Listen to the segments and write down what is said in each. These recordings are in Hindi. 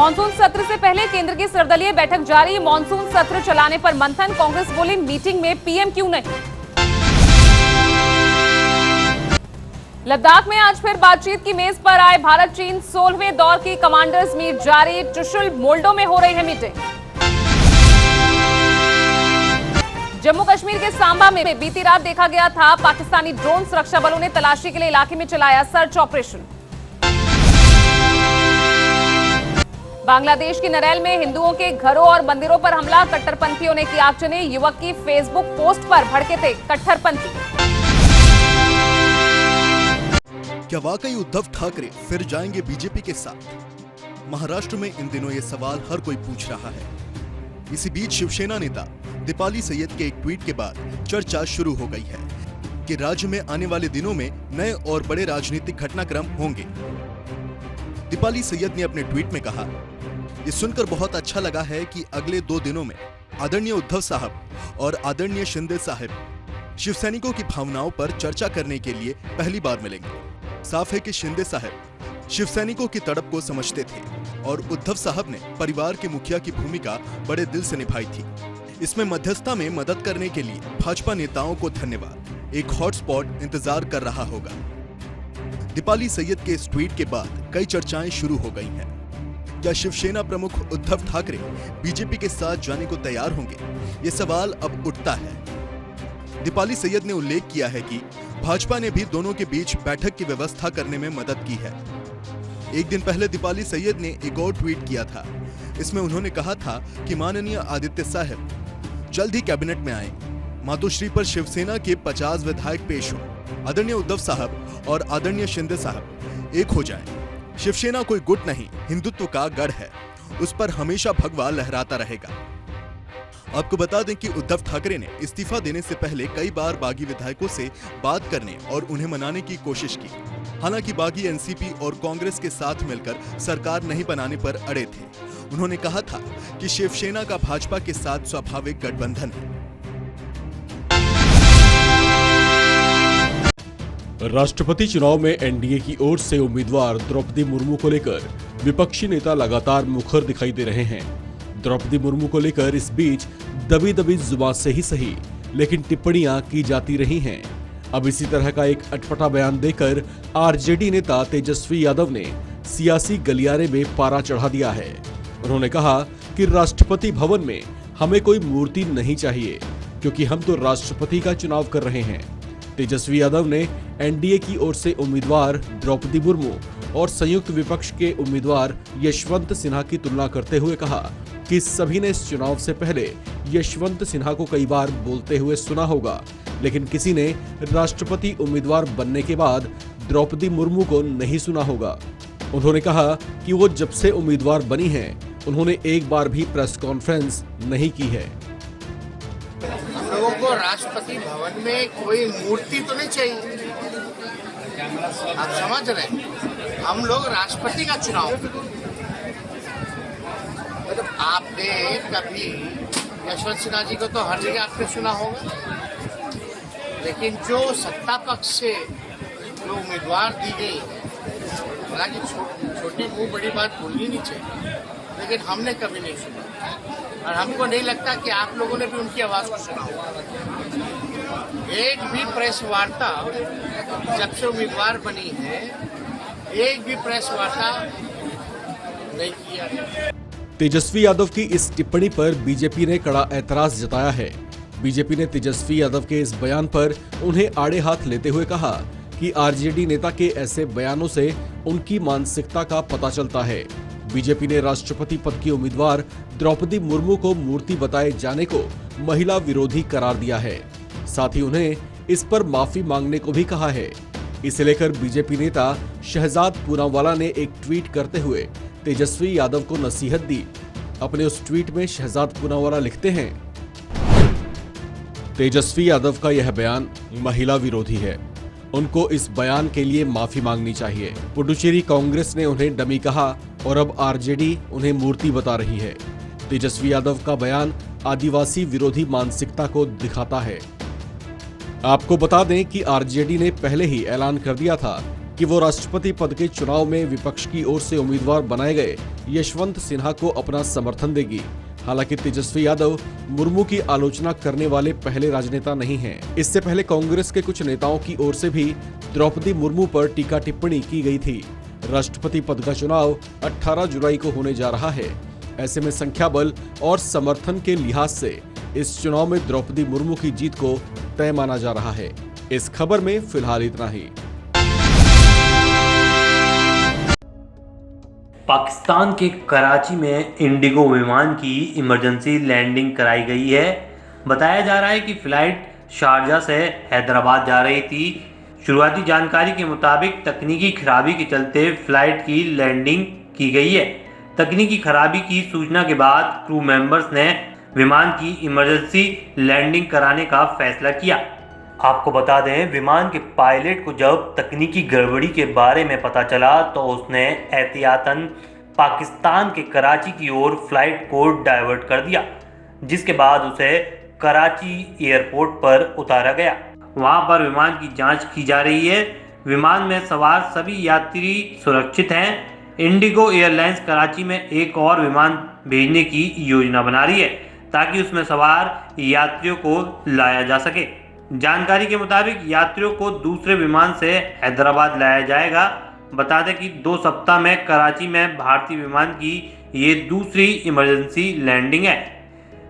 मॉनसून सत्र से पहले केंद्र की सर्वदलीय बैठक जारी। मॉनसून सत्र चलाने पर मंथन। कांग्रेस बोली मीटिंग में पीएम क्यों नहीं। लद्दाख में आज फिर बातचीत की मेज पर आए भारत चीन। 16वें दौर की कमांडर्स मीट जारी। चुशुल मोल्डो में हो रही है मीटिंग। जम्मू कश्मीर के सांबा में बीती रात देखा गया था पाकिस्तानी ड्रोन। सुरक्षा बलों ने तलाशी के लिए इलाके में चलाया सर्च ऑपरेशन। बांग्लादेश की नरेल में हिंदुओं के घरों और मंदिरों पर हमला। कट्टरपंथियों ने की आगजनी। युवक की फेसबुक पोस्ट पर भड़के थे कट्टरपंथी। क्या वाकई उद्धव ठाकरे फिर जाएंगे बीजेपी के साथ? महाराष्ट्र में इन दिनों ये सवाल हर कोई पूछ रहा है। इसी बीच शिवसेना नेता दीपाली सैयद के एक ट्वीट के बाद चर्चा शुरू हो गई है कि राज्य में आने वाले दिनों में नए और बड़े राजनीतिक घटनाक्रम होंगे। दीपाली सैयद ने अपने ट्वीट में कहा, ये सुनकर बहुत अच्छा लगा है कि अगले 2 दिनों में आदरणीय उद्धव साहब और आदरणीय शिंदे साहब शिवसैनिकों की भावनाओं पर चर्चा करने के लिए पहली बार मिलेंगे। साफ है कि शिंदे साहब शिवसैनिकों की तड़प को समझते थे और उद्धव साहब ने परिवार के मुखिया की भूमिका बड़े दिल से निभाई थी। इसमें मध्यस्थता में मदद करने के लिए भाजपा नेताओं को धन्यवाद। एक हॉटस्पॉट इंतजार कर रहा होगा। दीपाली सैयद के इस ट्वीट के बाद कई चर्चाएं शुरू हो गई हैं। क्या शिवसेना प्रमुख उद्धव ठाकरे बीजेपी के साथ जाने को तैयार होंगे? ये सवाल अब उठता है। दीपाली सैयद ने उल्लेख किया है कि भाजपा ने भी दोनों के बीच बैठक की व्यवस्था करने में मदद की है। एक दिन पहले दीपाली सैयद ने एक और ट्वीट किया था। इसमें उन्होंने कहा था कि माननीय आदित्य साहब जल्द ही कैबिनेट में आए। मातोश्री पर शिवसेना के 50 विधायक पेश हो। आदरणीय उद्धव साहब और आदरणीय शिंदे साहब एक हो जाएं। शिवसेना कोई गुट नहीं, हिंदुत्व का गढ़ है। उस पर हमेशा भगवा लहराता रहेगा। आपको बता दें कि उद्धव ठाकरे ने इस्तीफा देने से पहले कई बार बागी विधायकों से बात करने और उन्हें मनाने की कोशिश की। हालांकि बागी एनसीपी और कांग्रेस के साथ मिलकर सरकार नहीं बनाने पर अड़े थे। उन्होंने कहा था कि शिवसेना का भाजपा के साथ स्वाभाविक गठबंधन है। राष्ट्रपति चुनाव में एनडीए की ओर से उम्मीदवार द्रौपदी मुर्मू को लेकर विपक्षी नेता लगातार मुखर दिखाई दे रहे हैं। द्रौपदी मुर्मू को लेकर इस बीच दबी दबी जुबान से ही सही, लेकिन टिप्पणियां की जाती रही हैं। अब इसी तरह का एक अटपटा बयान देकर आरजेडी नेता तेजस्वी यादव ने सियासी गलियारे में पारा चढ़ा दिया है। उन्होंने कहा कि राष्ट्रपति भवन में हमें कोई मूर्ति नहीं चाहिए, क्योंकि हम तो राष्ट्रपति का चुनाव कर रहे हैं। तेजस्वी यादव ने एनडीए की ओर से उम्मीदवार द्रौपदी मुर्मू और संयुक्त विपक्ष के उम्मीदवार यशवंत सिन्हा की तुलना करते हुए कहा कि सभी ने इस चुनाव से पहले यशवंत सिन्हा को कई बार बोलते हुए सुना होगा, लेकिन किसी ने राष्ट्रपति उम्मीदवार बनने के बाद द्रौपदी मुर्मू को नहीं सुना होगा। उन्होंने कहा कि वो जब से उम्मीदवार बनी हैं, उन्होंने एक बार भी प्रेस कॉन्फ्रेंस नहीं की है। हम लोगों को राष्ट्रपति भवन में कोई मूर्ति तो नहीं चाहिए। आप समझ रहे हैं, हम लोग राष्ट्रपति का चुनाव। मतलब आपने कभी यशवंत सिन्हा जी को तो हर जगह आपने सुना होगा, लेकिन जो सत्ता पक्ष से जो उम्मीदवार दी गई, हालांकि छोटी मुंह बड़ी बात बोलनी नहीं चाहिए, लेकिन हमने कभी नहीं सुना और हमको नहीं लगता कि आप लोगों ने भी उनकी आवाज को सुना होगा। एक भी प्रेस वार्ता जब से उम्मीदवार बनी है, एक भी प्रेस वार्ता नहीं किया। तेजस्वी यादव की इस टिप्पणी पर बीजेपी ने कड़ा ऐतराज जताया है। बीजेपी ने तेजस्वी यादव के इस बयान पर उन्हें आड़े हाथ लेते हुए कहा कि आरजेडी नेता के ऐसे बयानों से उनकी मानसिकता का पता चलता है। बीजेपी ने राष्ट्रपति पद की उम्मीदवार द्रौपदी मुर्मू को मूर्ति बताए जाने को महिला विरोधी करार दिया है। साथ ही उन्हें इस पर माफी मांगने को भी कहा है। इसे लेकर बीजेपी नेता शहजाद पूनावाला ने एक ट्वीट करते हुए तेजस्वी यादव को नसीहत दी। अपने उस ट्वीट में शहजाद पूनावाला लिखते हैं, तेजस्वी यादव का यह बयान महिला विरोधी है। उनको इस बयान के लिए माफी मांगनी चाहिए। पुडुचेरी कांग्रेस ने उन्हें डमी कहा और अब आरजेडी उन्हें मूर्ति बता रही है। तेजस्वी यादव का बयान आदिवासी विरोधी मानसिकता को दिखाता है। आपको बता दें कि आरजेडी ने पहले ही ऐलान कर दिया था कि वो राष्ट्रपति पद के चुनाव में विपक्ष की ओर से उम्मीदवार बनाए गए यशवंत सिन्हा को अपना समर्थन देगी। हालांकि तेजस्वी यादव मुर्मू की आलोचना करने वाले पहले राजनेता नहीं हैं। इससे पहले कांग्रेस के कुछ नेताओं की ओर से भी द्रौपदी मुर्मू पर टीका टिप्पणी की गई थी। राष्ट्रपति पद का चुनाव 18 जुलाई को होने जा रहा है। ऐसे में संख्या बल और समर्थन के लिहाज से इस चुनाव में द्रौपदी मुर्मू की जीत को तय माना जा रहा है। इस खबर में फिलहाल इतना ही। पाकिस्तान के कराची में इंडिगो विमान की इमरजेंसी लैंडिंग कराई गई है। बताया जा रहा है कि फ्लाइट शारजा से हैदराबाद जा रही थी। शुरुआती जानकारी के मुताबिक तकनीकी खराबी के चलते फ्लाइट की लैंडिंग की गई है। तकनीकी खराबी की सूचना के बाद क्रू मेंबर्स ने विमान की इमरजेंसी लैंडिंग कराने का फैसला किया। आपको बता दें, विमान के पायलट को जब तकनीकी गड़बड़ी के बारे में पता चला तो उसने एहतियातन पाकिस्तान के कराची की ओर फ्लाइट को डाइवर्ट कर दिया, जिसके बाद उसे कराची एयरपोर्ट पर उतारा गया। वहां पर विमान की जांच की जा रही है। विमान में सवार सभी यात्री सुरक्षित हैं। इंडिगो एयरलाइंस कराची में एक और विमान भेजने की योजना बना रही है ताकि उसमें सवार यात्रियों को लाया जा सके। जानकारी के मुताबिक यात्रियों को दूसरे विमान से हैदराबाद लाया जाएगा। बता दें कि 2 सप्ताह में कराची में भारतीय विमान की ये दूसरी इमरजेंसी लैंडिंग है।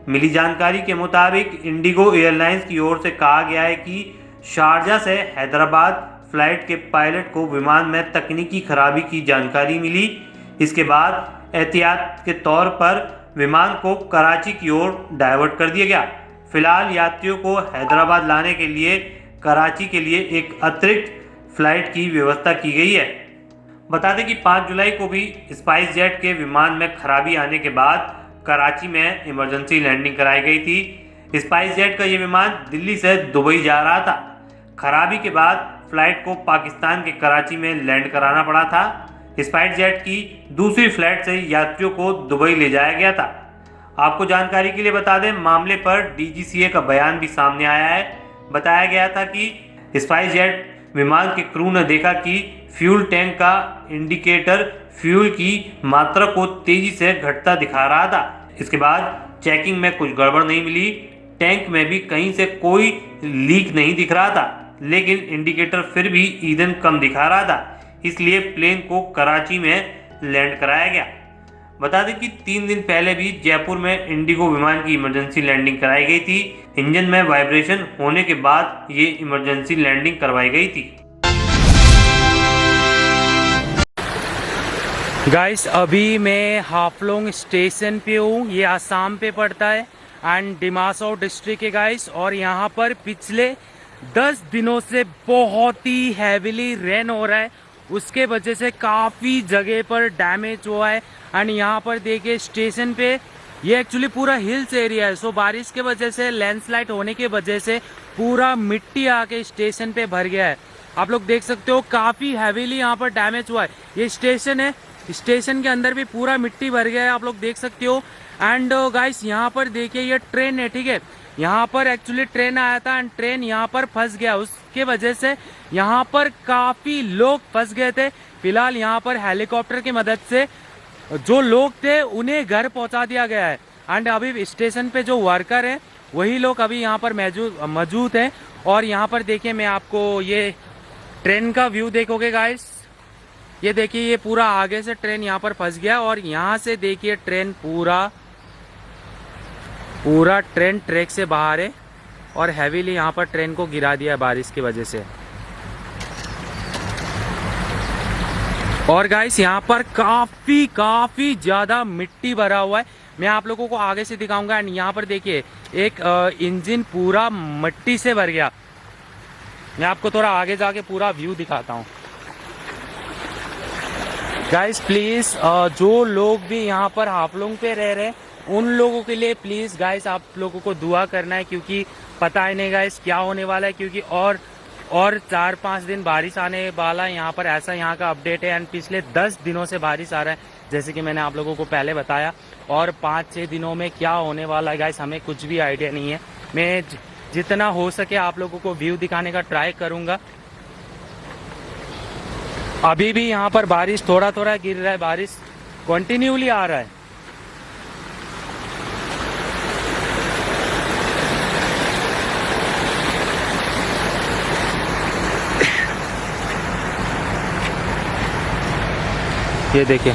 मिली जानकारी के मुताबिक इंडिगो एयरलाइंस की ओर से कहा गया है कि शारजा से हैदराबाद फ्लाइट के पायलट को विमान में तकनीकी खराबी की जानकारी मिली। इसके बाद एहतियात के तौर पर विमान को कराची की ओर डाइवर्ट कर दिया गया। फिलहाल यात्रियों को हैदराबाद लाने के लिए कराची के लिए एक अतिरिक्त फ्लाइट की व्यवस्था की गई है। बता दें कि 5 जुलाई को भी स्पाइस जेट के विमान में खराबी आने के बाद कराची में इमरजेंसी लैंडिंग कराई गई थी। स्पाइस जेट का ये विमान दिल्ली से दुबई जा रहा था। खराबी के बाद फ्लाइट को पाकिस्तान के कराची में लैंड कराना पड़ा था। स्पाइस जेट की दूसरी फ्लाइट से यात्रियों को दुबई ले जाया गया था। आपको जानकारी के लिए बता दें, मामले पर डीजीसीए का बयान भी सामने आया है। बताया गया था कि स्पाइस जेट विमान के क्रू ने देखा कि फ्यूल टैंक का इंडिकेटर फ्यूल की मात्रा को तेजी से घटता दिखा रहा था। इसके बाद चेकिंग में कुछ गड़बड़ नहीं मिली। टैंक में भी कहीं से कोई लीक नहीं दिख रहा था, लेकिन इंडिकेटर फिर भी ईंधन कम दिखा रहा था। इसलिए प्लेन को कराची में लैंड कराया गया। बता दें कि 3 दिन पहले भी जयपुर में इंडिगो विमान की इमरजेंसी लैंडिंग कराई गई थी। इंजन में वाइब्रेशन होने के बाद ये इमरजेंसी लैंडिंग करवाई गई थी। गाइस, अभी मैं हाफलोंग स्टेशन पे हूँ। ये आसाम पे पड़ता है एंड डिमासा डिस्ट्रिक्ट है गाइस। और यहाँ पर पिछले 10 दिनों से बहुत ही हैवीली रेन हो रहा है। उसके वजह से काफ़ी जगह पर डैमेज हुआ है। एंड यहाँ पर देखिए स्टेशन पे ये एक्चुअली पूरा हिल्स एरिया है। सो बारिश के वजह से लैंडस्लाइड होने की वजह से पूरा मिट्टी आके स्टेशन पे भर गया है। आप लोग देख सकते हो काफ़ी हैवीली यहाँ पर डैमेज हुआ है। ये स्टेशन है, स्टेशन के अंदर भी पूरा मिट्टी भर गया है, आप लोग देख सकते हो। एंड गाइस यहाँ पर देखिए ये ट्रेन है, ठीक है। यहाँ पर एक्चुअली ट्रेन आया था एंड ट्रेन यहाँ पर फंस गया। उसके वजह से यहाँ पर काफ़ी लोग फंस गए थे। फिलहाल यहाँ पर हेलीकॉप्टर की मदद से जो लोग थे उन्हें घर पहुँचा दिया गया है। एंड अभी स्टेशन पे जो वर्कर है वही लोग अभी यहाँ पर मौजूद हैं। और यहाँ पर देखिए मैं आपको ये ट्रेन का व्यू देखोगे गाइस। ये देखिए ये पूरा आगे से ट्रेन यहाँ पर फंस गया और यहाँ से देखिए ट्रेन पूरा ट्रेन ट्रैक से बाहर है और हैवीली यहाँ पर ट्रेन को गिरा दिया है बारिश की वजह से। और गाइस यहाँ पर काफ़ी ज़्यादा मिट्टी भरा हुआ है। मैं आप लोगों को आगे से दिखाऊंगा। एंड यहाँ पर देखिए एक इंजन पूरा मिट्टी से भर गया। मैं आपको थोड़ा आगे जाके पूरा व्यू दिखाता हूँ। गाइस प्लीज़ जो लोग भी यहाँ पर हाफलोंग पे रह रहे हैं उन लोगों के लिए प्लीज़ गाइस आप लोगों को दुआ करना है, क्योंकि पता ही नहीं गाइस क्या होने वाला है। क्योंकि और 4-5 दिन बारिश आने वाला है यहाँ पर, ऐसा यहाँ का अपडेट है। एंड पिछले 10 दिनों से बारिश आ रहा है जैसे कि मैंने आप लोगों को पहले बताया। और 5-6 दिनों में क्या होने वाला है गाइस हमें कुछ भी आइडिया नहीं है। मैं जितना हो सके आप लोगों को व्यू दिखाने का ट्राई करूँगा। अभी भी यहाँ पर बारिश थोड़ा थोड़ा गिर रहा है, बारिश कंटिन्यूली आ रहा है। ये देखिए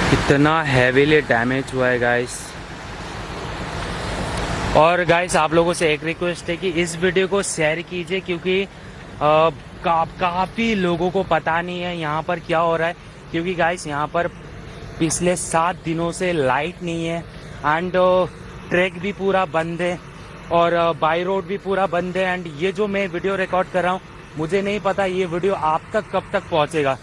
कितना हेवीली डैमेज हुआ है गाइस। और गाइस आप लोगों से एक रिक्वेस्ट है कि इस वीडियो को शेयर कीजिए, क्योंकि काफ़ी लोगों को पता नहीं है यहाँ पर क्या हो रहा है। क्योंकि गाइस यहाँ पर पिछले 7 दिनों से लाइट नहीं है एंड ट्रैक भी पूरा बंद है और बाई रोड भी पूरा बंद है। एंड ये जो मैं वीडियो रिकॉर्ड कर रहा हूँ, मुझे नहीं पता ये वीडियो आप तक कब तक पहुँचेगा।